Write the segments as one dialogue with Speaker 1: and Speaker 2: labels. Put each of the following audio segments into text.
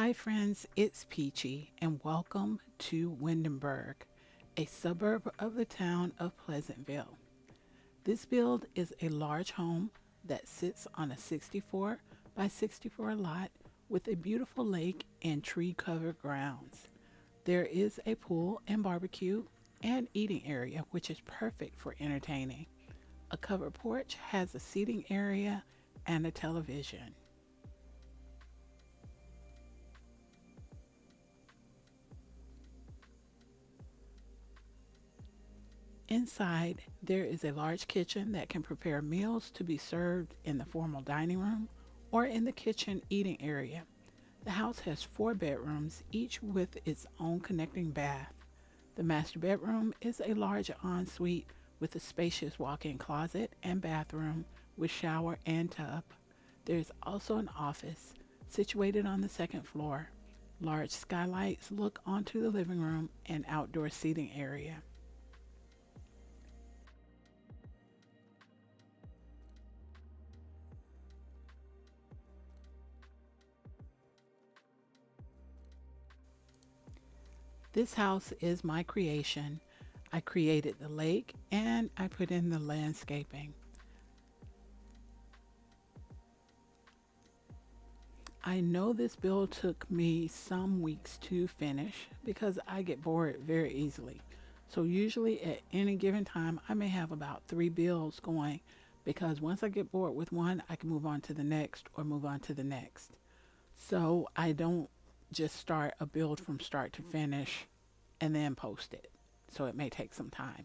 Speaker 1: Hi, friends, it's Peachy, and welcome to Windenburg, a suburb of the town of Pleasantville. This build is a large home that sits on a 64 by 64 lot with a beautiful lake and tree covered grounds. There is a pool and barbecue and eating area, which is perfect for entertaining. A covered porch has a seating area and a television. Inside, there is a large kitchen that can prepare meals to be served in the formal dining room or in the kitchen eating area. The house has four bedrooms, each with its own connecting bath. The master bedroom is a large ensuite with a spacious walk in closet and bathroom with shower and tub. There is also an office situated on the second floor. Large skylights look onto the living room and outdoor seating area. This house is my creation. I created the lake and I put in the landscaping. I know this build took me some weeks to finish because I get bored very easily. So, usually at any given time, I may have about three builds going because once I get bored with one, I can move on to the next or move on to the next. So, I don't just start a build from start to finish and then post it. So, it may take some time.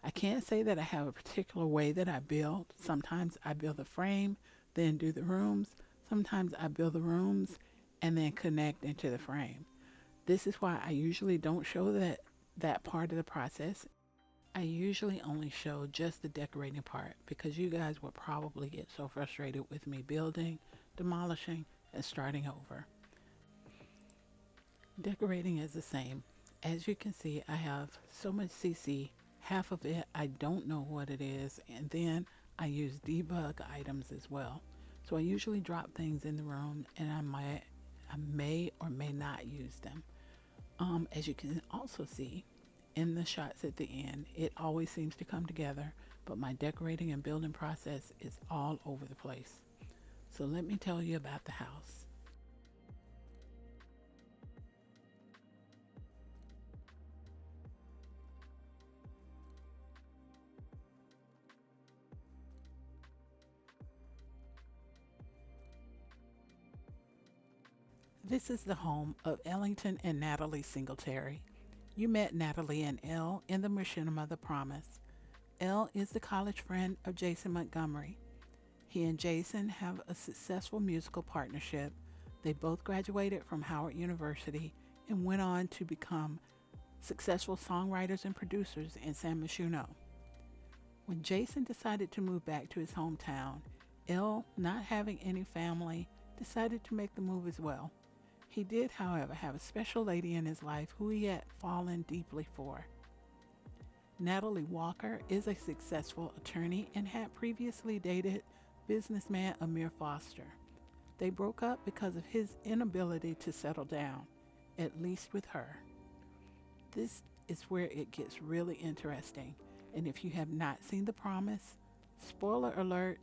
Speaker 1: I can't say that I have a particular way that I build. Sometimes I build the frame, then do the rooms. Sometimes I build the rooms and then connect into the frame. This is why I usually don't show that part of the process. I usually only show just the decorating part because you guys would probably get so frustrated with me building, demolishing, and starting over. Decorating is the same. As you can see, I have so much CC. Half of it I don't know what it is, and then I use debug items as well. So I usually drop things in the room, and I may or may not use them. As you can also see in the shots at the end, it always seems to come together, but my decorating and building process is all over the place. So let me tell you about the house. This is the home of Ellington and Natalie Singletary. You met Natalie and Elle in the Machinima The Promise. Elle is the college friend of Jason Montgomery. He and Jason have a successful musical partnership. They both graduated from Howard University and went on to become successful songwriters and producers in San Myshuno. When Jason decided to move back to his hometown, Elle, not having any family, decided to make the move as well. He did, however, have a special lady in his life who he had fallen deeply for. Natalie Walker is a successful attorney and had previously dated businessman Amir Foster. They broke up because of his inability to settle down, at least with her. This is where it gets really interesting, and if you have not seen The Promise, spoiler alert,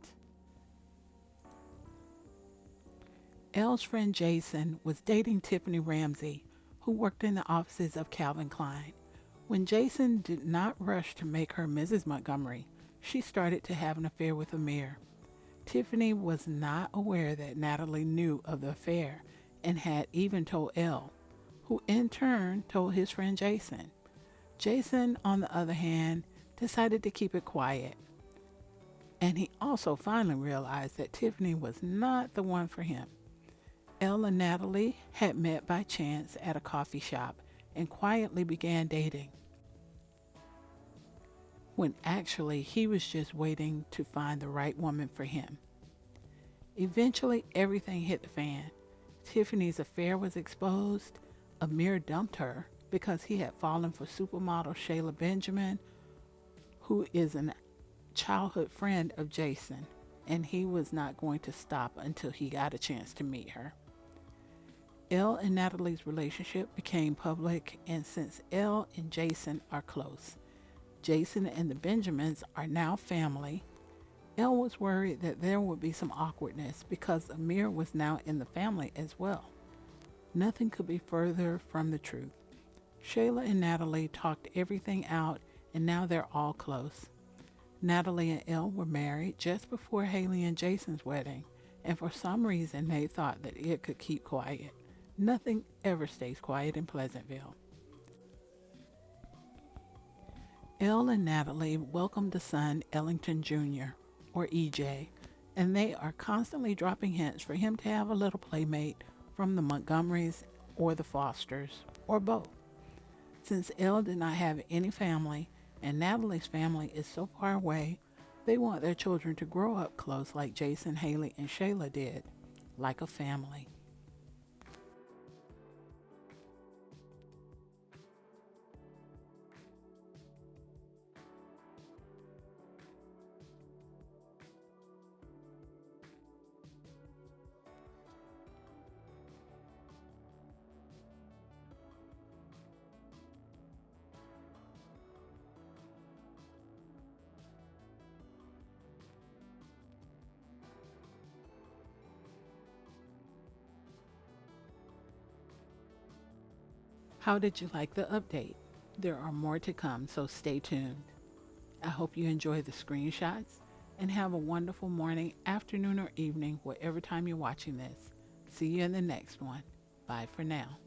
Speaker 1: Elle's friend Jason was dating Tiffany Ramsey, who worked in the offices of Calvin Klein. When Jason did not rush to make her Mrs. Montgomery, she started to have an affair with Amir. Tiffany was not aware that Natalie knew of the affair and had even told Elle, who in turn told his friend Jason. Jason, on the other hand, decided to keep it quiet, and he also finally realized that Tiffany was not the one for him. Elle and Natalie had met by chance at a coffee shop and quietly began dating, when actually he was just waiting to find the right woman for him. Eventually, everything hit the fan. Tiffany's affair was exposed. Amir dumped her because he had fallen for supermodel Shayla Benjamin, who is a childhood friend of Jason, and he was not going to stop until he got a chance to meet her. Elle and Natalie's relationship became public, and since Elle and Jason are close, Jason and the Benjamins are now family. Elle was worried that there would be some awkwardness because Amir was now in the family as well. Nothing could be further from the truth. Shayla and Natalie talked everything out, and now they're all close. Natalie and Elle were married just before Haley and Jason's wedding, and for some reason they thought that it could keep quiet. Nothing ever stays quiet in Pleasantville. Elle and Natalie welcomed the son Ellington Jr., or EJ, and they are constantly dropping hints for him to have a little playmate from the Montgomerys or the Fosters, or both. Since Elle did not have any family and Natalie's family is so far away, they want their children to grow up close like Jason, Haley, and Shayla did, like a family. How did you like the update? There are more to come, so stay tuned. I hope you enjoy the screenshots and have a wonderful morning, afternoon, or evening, whatever time you're watching this. See you in the next one. Bye for now.